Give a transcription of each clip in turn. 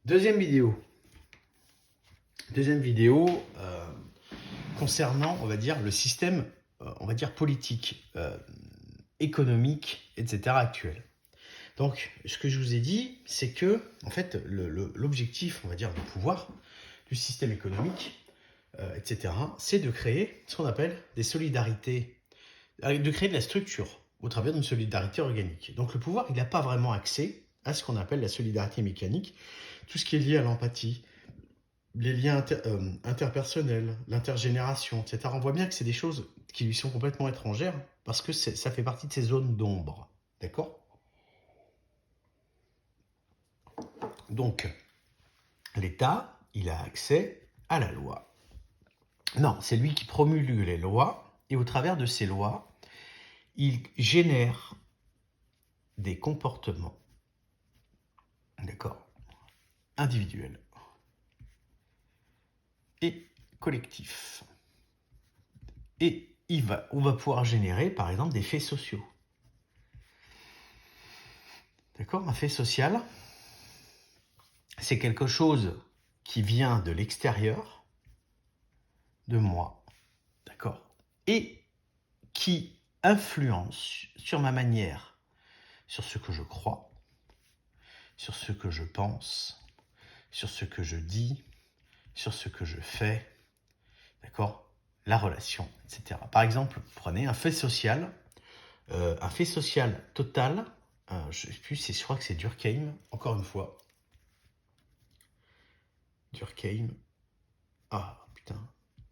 Deuxième vidéo. Deuxième vidéo concernant, on va dire, le système, on va dire, politique, économique, etc. actuel. Donc, ce que je vous ai dit, c'est que, en fait, l'objectif, on va dire, du pouvoir, du système économique, etc., c'est de créer ce qu'on appelle des solidarités, de créer de la structure au travers d'une solidarité organique. Donc, le pouvoir, il n'a pas vraiment accès à ce qu'on appelle la solidarité mécanique, tout ce qui est lié à l'empathie, les liens interpersonnels, l'intergénération, etc. On voit bien que c'est des choses qui lui sont complètement étrangères parce que ça fait partie de ces zones d'ombre. D'accord? Donc, l'État, il a accès à la loi. Non, c'est lui qui promulgue les lois et au travers de ces lois, il génère des comportements, d'accord, individuels et collectifs. Et on va pouvoir générer, par exemple, des faits sociaux. D'accord? Un fait social, c'est quelque chose qui vient de l'extérieur de moi, d'accord? Et qui influence sur ma manière, sur ce que je crois, sur ce que je pense, sur ce que je dis, sur ce que je fais, d'accord? La relation, etc. Par exemple, prenez un fait social total, je sais plus, je crois que c'est Durkheim, encore une fois. Durkheim,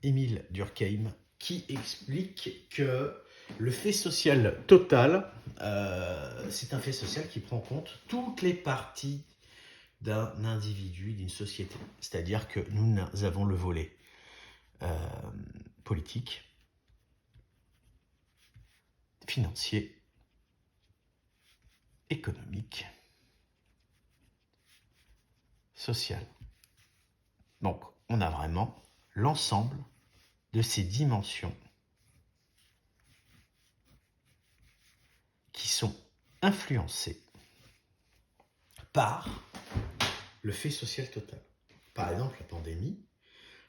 Émile Durkheim, qui explique que le fait social total, c'est un fait social qui prend en compte toutes les parties d'un individu, d'une société. C'est-à-dire que nous avons le volet politique, financier, économique, social. Donc, on a vraiment l'ensemble de ces dimensions qui sont influencées par le fait social total. Par exemple,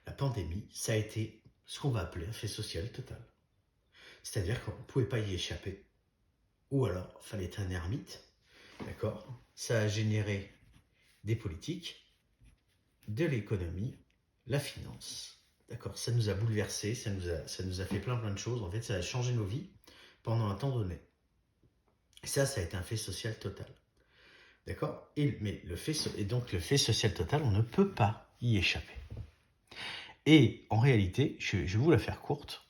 la pandémie, ça a été ce qu'on va appeler un fait social total. C'est-à-dire qu'on ne pouvait pas y échapper. Ou alors, il fallait être un ermite, d'accord? Ça a généré des politiques, de l'économie, la finance, d'accord? Ça nous a bouleversés, ça nous a fait plein de choses. En fait, ça a changé nos vies pendant un temps donné. Et ça a été un fait social total. D'accord? Et donc le fait social total, on ne peut pas y échapper. Et en réalité, je vais vous la faire courte,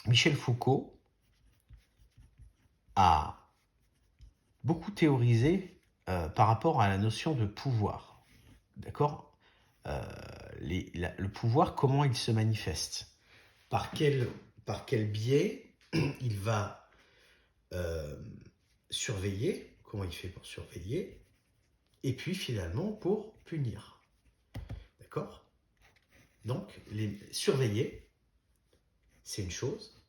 Michel Foucault a beaucoup théorisé par rapport à la notion de pouvoir. D'accord? Le pouvoir, comment il se manifeste? Par quel biais il va surveiller? Comment il fait pour surveiller? Et puis finalement pour punir. D'accord? Donc, surveiller, c'est une chose.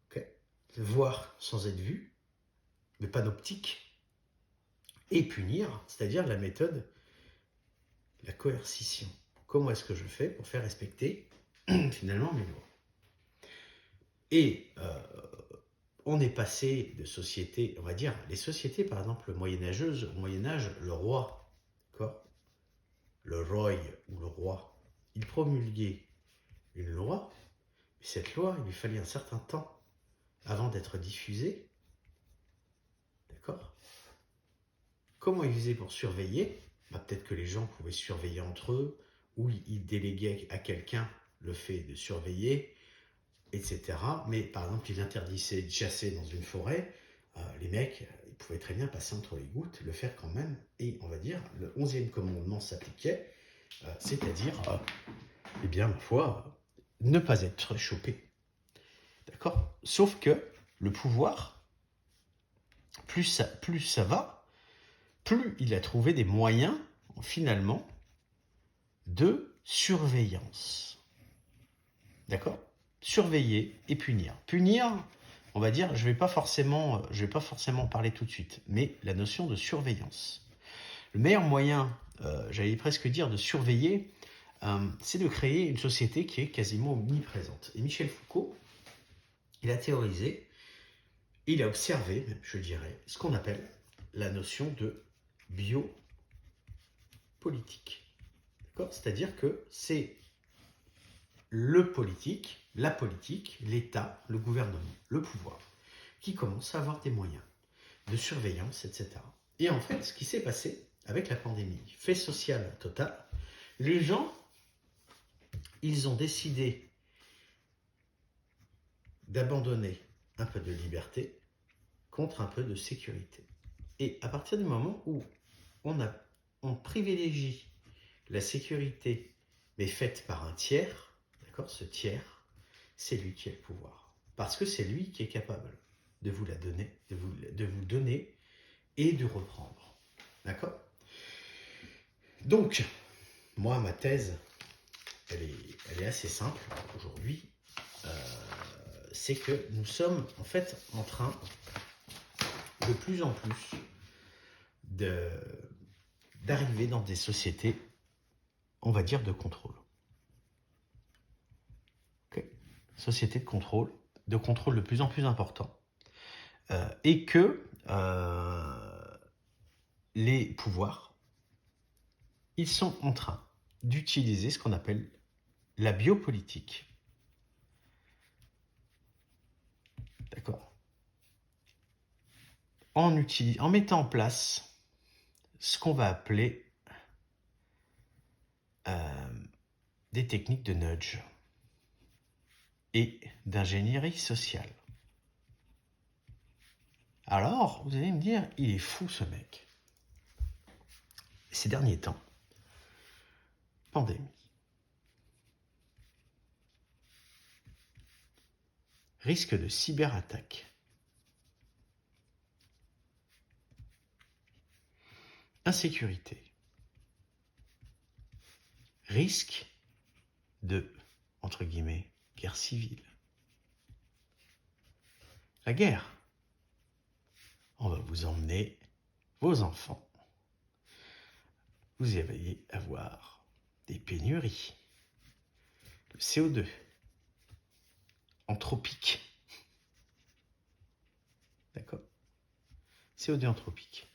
Okay. Voir sans être vu, le panoptique. Et punir, c'est-à-dire la méthode, la coercition. Comment est-ce que je fais pour faire respecter finalement mes lois? Et on est passé de sociétés, on va dire, les sociétés par exemple moyenâgeuses, au Moyen-Âge, le roi, d'accord, le roi ou le roi, il promulguait une loi, et cette loi, il lui fallait un certain temps avant d'être diffusée, d'accord? Comment il faisait pour surveiller? Peut-être que les gens pouvaient surveiller entre eux, ou ils déléguaient à quelqu'un le fait de surveiller, etc. Mais par exemple, il interdisait de chasser dans une forêt. Les mecs, ils pouvaient très bien passer entre les gouttes, le faire quand même. Et on va dire, le 11e commandement s'appliquait, c'est-à-dire, eh bien, ma foi, ne pas être chopé. D'accord? Sauf que le pouvoir, plus ça va, plus il a trouvé des moyens, finalement, de surveillance. D'accord? Surveiller et punir. Punir, on va dire, je vais pas forcément parler tout de suite, mais la notion de surveillance. Le meilleur moyen, j'allais presque dire, de surveiller, c'est de créer une société qui est quasiment omniprésente. Et Michel Foucault, il a théorisé, il a observé, même, je dirais, ce qu'on appelle la notion de biopolitique. D'accord ? C'est-à-dire que c'est le politique, la politique, l'État, le gouvernement, le pouvoir, qui commence à avoir des moyens de surveillance, etc. Et en fait, ce qui s'est passé avec la pandémie, fait social total, les gens, ils ont décidé d'abandonner un peu de liberté contre un peu de sécurité. Et à partir du moment où on privilégie la sécurité, mais faite par un tiers, d'accord, ce tiers, c'est lui qui a le pouvoir. Parce que c'est lui qui est capable de vous la donner, de vous donner et de reprendre. D'accord ? Donc, moi, ma thèse, elle est assez simple aujourd'hui. C'est que nous sommes en fait en train de plus en plus d'arriver dans des sociétés, on va dire, de contrôle. Okay. Sociétés de contrôle de plus en plus important. Et que les pouvoirs, ils sont en train d'utiliser ce qu'on appelle la biopolitique. D'accord ? En mettant en place ce qu'on va appeler des techniques de nudge et d'ingénierie sociale. Alors, vous allez me dire, il est fou ce mec. Ces derniers temps, pandémie, risque de cyberattaque, insécurité, risque de, entre guillemets, guerre civile. La guerre, on va vous emmener vos enfants. Vous allez avoir des pénuries, le CO2, anthropique. D'accord ? CO2 anthropique.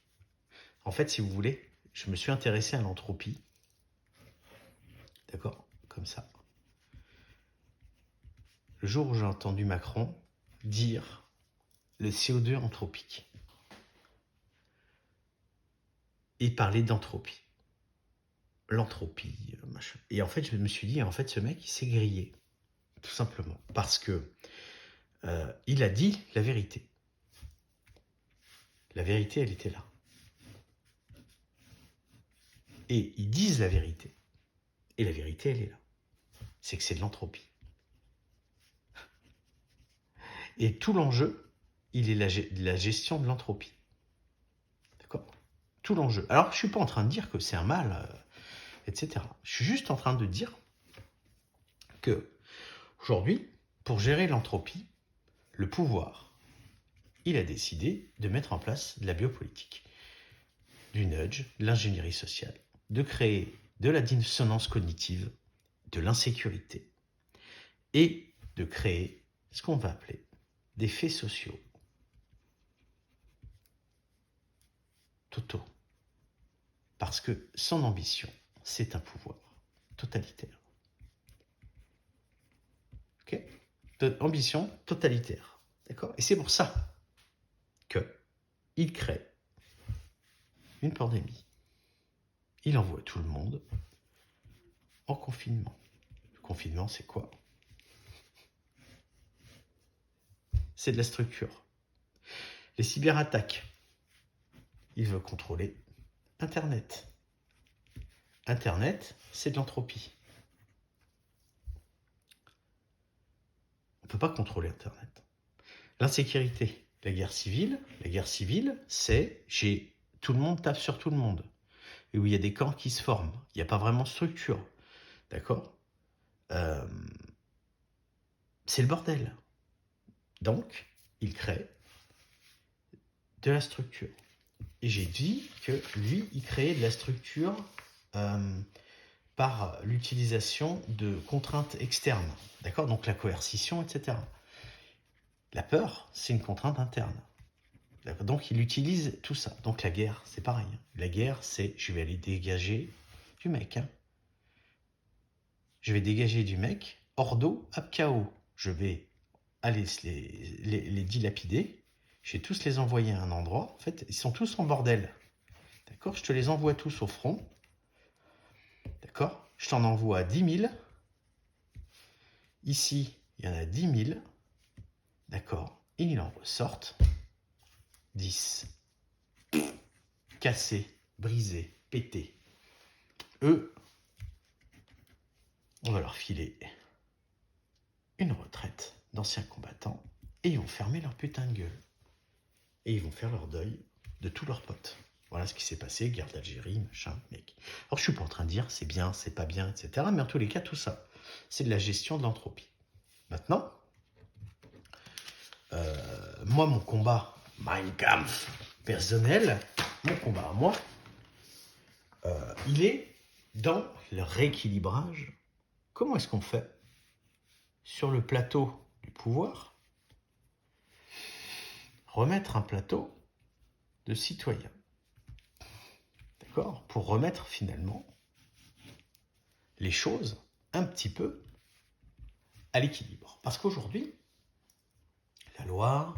En fait, si vous voulez, je me suis intéressé à l'entropie. D'accord ? Comme ça. Le jour où j'ai entendu Macron dire le CO2 anthropique et parler d'entropie. L'entropie, machin. Et en fait, je me suis dit, en fait, ce mec, il s'est grillé. Tout simplement. Parce que il a dit la vérité. La vérité, elle était là. Et ils disent la vérité. Et la vérité, elle est là. C'est que c'est de l'entropie. Et tout l'enjeu, il est la gestion de l'entropie. D'accord ? Tout l'enjeu. Alors, je ne suis pas en train de dire que c'est un mal, etc. Je suis juste en train de dire que, aujourd'hui, pour gérer l'entropie, le pouvoir, il a décidé de mettre en place de la biopolitique, du nudge, de l'ingénierie sociale, de créer de la dissonance cognitive, de l'insécurité, et de créer ce qu'on va appeler des faits sociaux totaux. Parce que son ambition, c'est un pouvoir totalitaire. Ok ? Ambition totalitaire. D'accord ? Et c'est pour ça qu'il crée une pandémie. Il envoie tout le monde en confinement. Le confinement, c'est quoi ? C'est de la structure. Les cyberattaques. Il veut contrôler Internet. Internet, c'est de l'entropie. On ne peut pas contrôler Internet. L'insécurité, la guerre civile, c'est tout le monde tape sur tout le monde. Et où il y a des camps qui se forment. Il n'y a pas vraiment de structure. D'accord ? C'est le bordel. Donc, il crée de la structure. Et j'ai dit que lui, il créait de la structure par l'utilisation de contraintes externes. D'accord? Donc la coercition, etc. La peur, c'est une contrainte interne. Donc il utilise tout ça. Donc la guerre, c'est pareil. La guerre, c'est je vais aller dégager du mec. Je vais dégager du mec, ordo ab chaos. Je vais aller les dilapider. Je vais tous les envoyer à un endroit. En fait, ils sont tous en bordel. D'accord? Je te les envoie tous au front. D'accord? Je t'en envoie 10 000. Ici, il y en a 10 000. D'accord? Et il en ressortent 10. Cassés, brisés, pétés. Eux, on va leur filer une retraite d'anciens combattants et ils vont fermer leur putain de gueule. Et ils vont faire leur deuil de tous leurs potes. Voilà ce qui s'est passé, guerre d'Algérie, machin, mec. Alors je suis pas en train de dire c'est bien, c'est pas bien, etc. Mais en tous les cas, tout ça, c'est de la gestion de l'entropie. Maintenant, moi, mon combat, Mein Kampf personnel, mon combat à moi, il est dans le rééquilibrage. Comment est-ce qu'on fait sur le plateau du pouvoir remettre un plateau de citoyens, d'accord, pour remettre finalement les choses un petit peu à l'équilibre. Parce qu'aujourd'hui, la loi,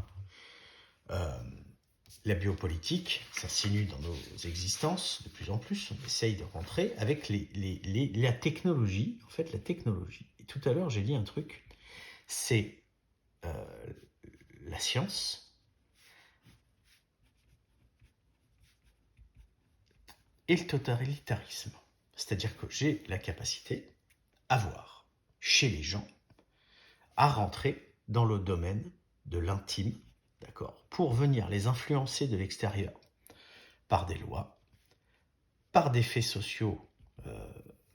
la biopolitique, ça s'insinue dans nos existences de plus en plus. On essaye de rentrer avec la technologie. En fait, la technologie. Et tout à l'heure, j'ai dit un truc. C'est la science et le totalitarisme. C'est-à-dire que j'ai la capacité à voir chez les gens, à rentrer dans le domaine de l'intime, d'accord, pour venir les influencer de l'extérieur par des lois, par des faits sociaux,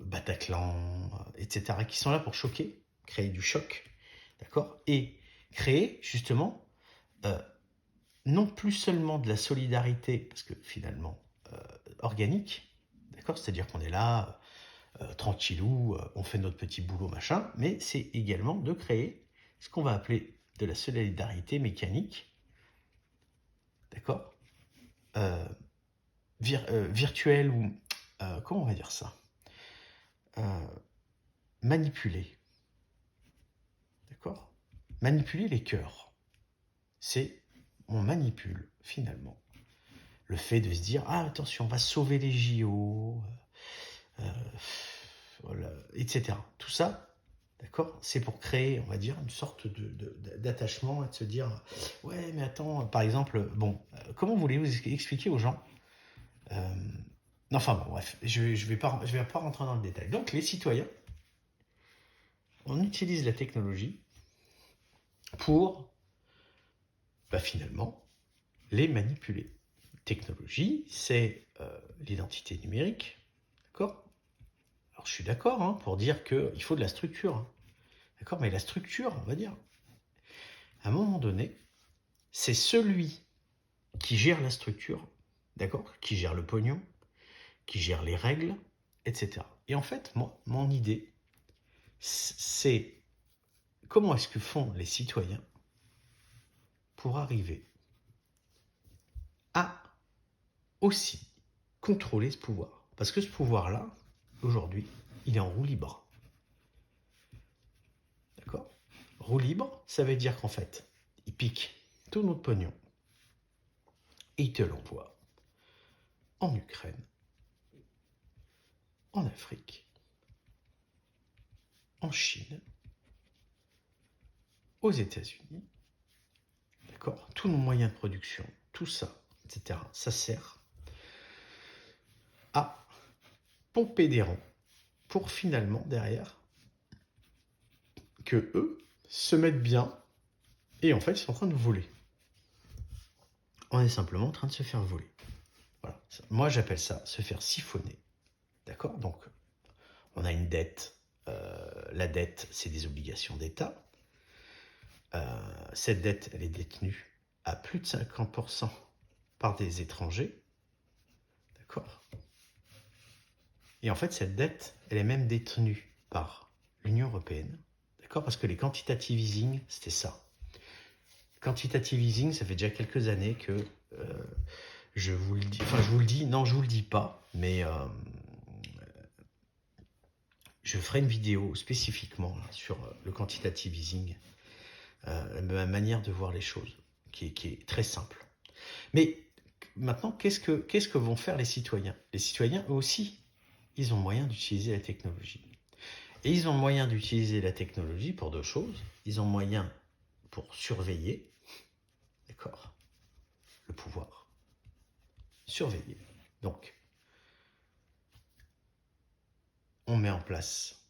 Bataclan, etc., qui sont là pour choquer, créer du choc, d'accord, et créer justement non plus seulement de la solidarité, parce que finalement organique, d'accord, c'est-à-dire qu'on est là tranquillou, on fait notre petit boulot, machin, mais c'est également de créer ce qu'on va appeler de la solidarité mécanique, d'accord, virtuelle ou comment on va dire ça, manipuler, d'accord, manipuler les cœurs, c'est on manipule finalement le fait de se dire ah attention on va sauver les JO, voilà, etc. Tout ça, d'accord, c'est pour créer, on va dire, une sorte d'attachement et de se dire ouais mais attends, par exemple, bon, comment voulez-vous expliquer aux gens enfin bon bref, je vais pas rentrer dans le détail. Donc les citoyens, on utilise la technologie pour finalement les manipuler. Technologie, c'est l'identité numérique, d'accord. Alors je suis d'accord pour dire qu'il faut de la structure, d'accord, mais la structure, on va dire, à un moment donné, c'est celui qui gère la structure, d'accord, qui gère le pognon, qui gère les règles, etc. Et en fait, moi, mon idée, c'est comment est-ce que font les citoyens pour arriver à aussi contrôler ce pouvoir. Parce que ce pouvoir-là, aujourd'hui, il est en roue libre. D'accord ? Roue libre, ça veut dire qu'en fait, il pique tout notre pognon et il te l'envoie en Ukraine, en Afrique, en Chine, aux États-Unis. D'accord ? Tous nos moyens de production, tout ça, etc., ça sert à pomper des ronds pour finalement, derrière, que eux se mettent bien et en fait, ils sont en train de voler. On est simplement en train de se faire voler. Voilà. Moi, j'appelle ça se faire siphonner. D'accord ? Donc, on a une dette. La dette, c'est des obligations d'État. Cette dette, elle est détenue à plus de 50% par des étrangers. D'accord? Et en fait, cette dette, elle est même détenue par l'Union européenne. D'accord? Parce que les quantitative easing, c'était ça. Quantitative easing, ça fait déjà quelques années que je vous le dis, enfin je vous le dis, non je vous le dis pas, mais je ferai une vidéo spécifiquement là, sur le quantitative easing, ma manière de voir les choses, qui est très simple. Mais maintenant, qu'est-ce que vont faire les citoyens? Les citoyens, eux aussi, ils ont moyen d'utiliser la technologie. Et ils ont moyen d'utiliser la technologie pour deux choses. Ils ont moyen pour surveiller, d'accord, le pouvoir. Surveiller. Donc, on met en place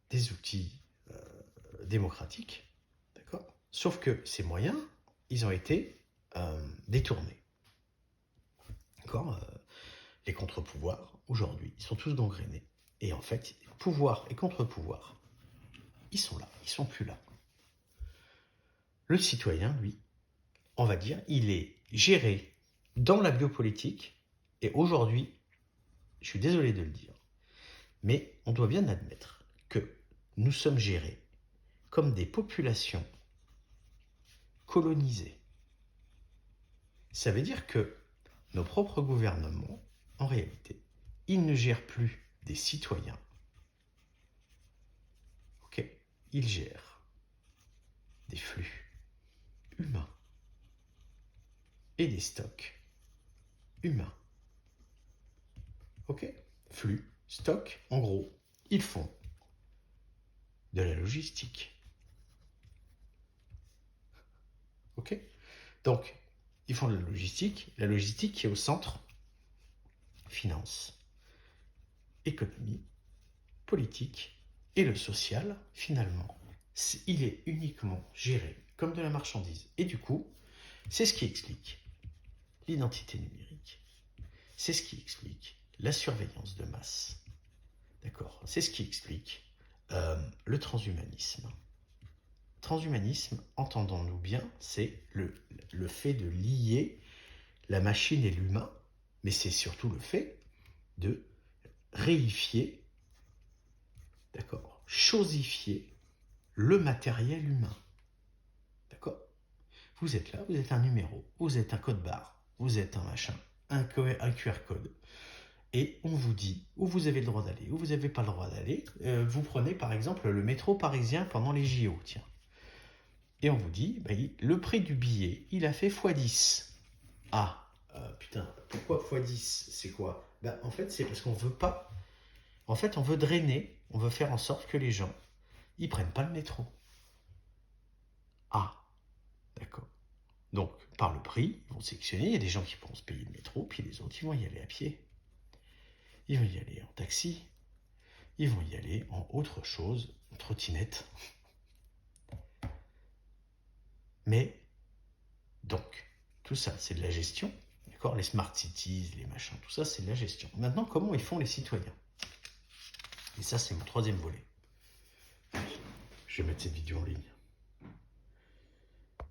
des outils démocratiques, d'accord? Sauf que ces moyens, ils ont été détournés. D'accord? Les contre-pouvoirs, aujourd'hui, ils sont tous gangrénés. Et en fait, pouvoir et contre-pouvoir, ils sont là, ils sont plus là. Le citoyen, lui, on va dire, il est géré dans la biopolitique, et aujourd'hui, je suis désolé de le dire, mais on doit bien admettre que nous sommes gérés comme des populations colonisées. Ça veut dire que nos propres gouvernements, en réalité, ils ne gèrent plus des citoyens. Ok, ils gèrent des flux humains et des stocks humains. Ok, flux, stock, en gros, ils font de la logistique. Ok, donc ils font de la logistique qui est au centre finance, économie, politique et le social, finalement, il est uniquement géré comme de la marchandise. Et du coup, c'est ce qui explique l'identité numérique. C'est ce qui explique la surveillance de masse. D'accord? C'est ce qui explique le transhumanisme. Transhumanisme, entendons-nous bien, c'est le fait de lier la machine et l'humain, mais c'est surtout le fait de réifier, d'accord, chosifier le matériel humain. D'accord? Vous êtes là, vous êtes un numéro, vous êtes un code barre, vous êtes un machin, un QR code. Et on vous dit où vous avez le droit d'aller, où vous n'avez pas le droit d'aller. Vous prenez par exemple le métro parisien pendant les JO, tiens. Et on vous dit, le prix du billet, il a fait x10. Ah, putain, pourquoi x10? C'est quoi? En fait, c'est parce qu'on veut pas. En fait, on veut drainer, on veut faire en sorte que les gens, ils prennent pas le métro. Ah, d'accord. Donc, par le prix, ils vont sélectionner. Il y a des gens qui pourront se payer le métro, puis les autres, ils vont y aller à pied. Ils vont y aller en taxi. Ils vont y aller en autre chose, en trottinette. Mais, donc, tout ça, c'est de la gestion. D'accord? Les smart cities, les machins, tout ça, c'est de la gestion. Maintenant, comment ils font les citoyens? Et ça, c'est mon troisième volet. Je vais mettre cette vidéo en ligne.